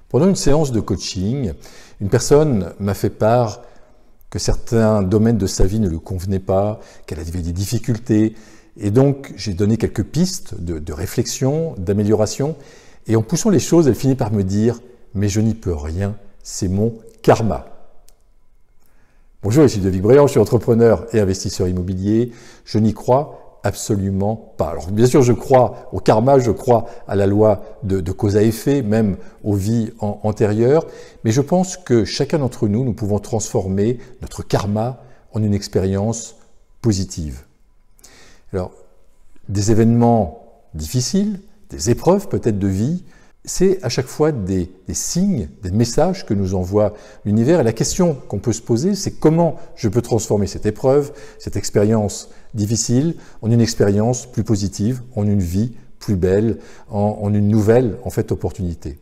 Pendant une séance de coaching, une personne m'a fait part que certains domaines de sa vie ne lui convenaient pas, qu'elle avait des difficultés. Et donc, j'ai donné quelques pistes de réflexion, d'amélioration. Et en poussant les choses, elle finit par me dire « Mais je n'y peux rien, c'est mon karma ». Bonjour, ici Ludovic Bréant, je suis entrepreneur et investisseur immobilier. Je n'y crois absolument pas. Alors bien sûr, je crois au karma, je crois à la loi de cause à effet, même aux vies antérieures, mais je pense que chacun d'entre nous, nous pouvons transformer notre karma en une expérience positive. Alors, des événements difficiles, des épreuves peut-être de vie, c'est à chaque fois des signes, des messages que nous envoie l'univers. Et la question qu'on peut se poser, c'est comment je peux transformer cette épreuve, cette expérience difficile, en une expérience plus positive, en une vie plus belle, en une nouvelle opportunité.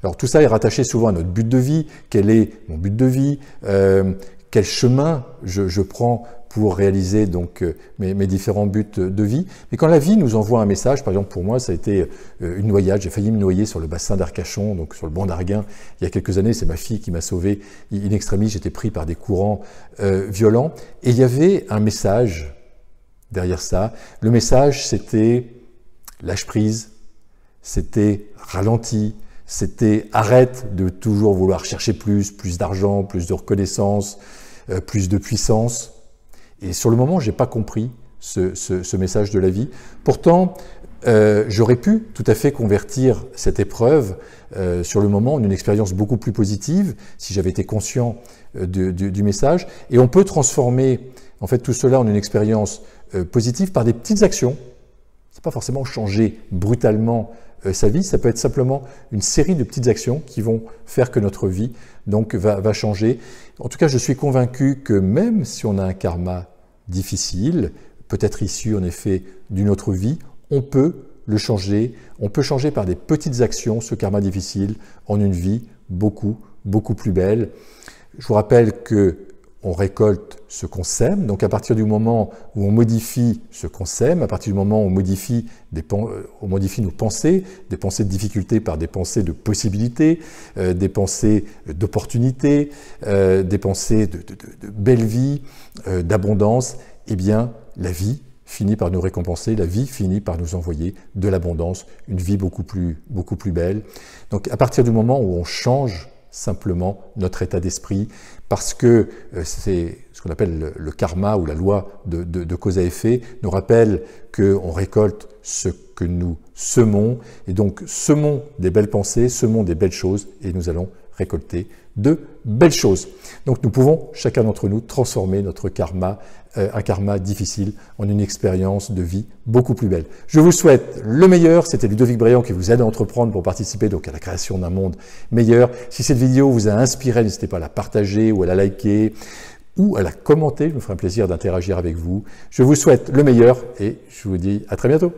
Alors tout ça est rattaché souvent à notre but de vie. Quel est mon but de vie? Quel chemin je prends pour réaliser donc mes différents buts de vie. Mais quand la vie nous envoie un message, par exemple pour moi ça a été une noyade, j'ai failli me noyer sur le bassin d'Arcachon, donc sur le banc d'Arguin, il y a quelques années, c'est ma fille qui m'a sauvé in extremis, j'étais pris par des courants violents, et il y avait un message derrière ça. Le message c'était lâche prise, c'était ralentis, c'était arrête de toujours vouloir chercher plus d'argent, plus de reconnaissance, plus de puissance. Et sur le moment, je n'ai pas compris ce message de la vie. Pourtant, j'aurais pu tout à fait convertir cette épreuve sur le moment en une expérience beaucoup plus positive si j'avais été conscient du message. Et on peut transformer en fait tout cela en une expérience positive par des petites actions. C'est pas forcément changer brutalement sa vie, ça peut être simplement une série de petites actions qui vont faire que notre vie donc va changer. En tout cas, je suis convaincu que même si on a un karma difficile, peut-être issu en effet d'une autre vie, on peut le changer. On peut changer par des petites actions ce karma difficile en une vie beaucoup plus belle. Je vous rappelle que on récolte ce qu'on sème, donc à partir du moment où on modifie ce qu'on sème, à partir du moment où on modifie nos pensées, des pensées de difficulté par des pensées de possibilités, des pensées d'opportunités, des pensées de belle vie, d'abondance, eh bien la vie finit par nous récompenser, la vie finit par nous envoyer de l'abondance, une vie beaucoup plus belle. Donc à partir du moment où on change simplement notre état d'esprit, parce que c'est ce qu'on appelle le karma ou la loi de cause à effet, nous rappelle qu'on récolte ce que nous semons, et donc semons des belles pensées, semons des belles choses, et nous allons récolter de belles choses. Donc nous pouvons, chacun d'entre nous, transformer notre karma, un karma difficile, en une expérience de vie beaucoup plus belle. Je vous souhaite le meilleur. C'était Ludovic Bréant qui vous aide à entreprendre pour participer donc à la création d'un monde meilleur. Si cette vidéo vous a inspiré, n'hésitez pas à la partager ou à la liker ou à la commenter. Je me ferai un plaisir d'interagir avec vous. Je vous souhaite le meilleur et je vous dis à très bientôt.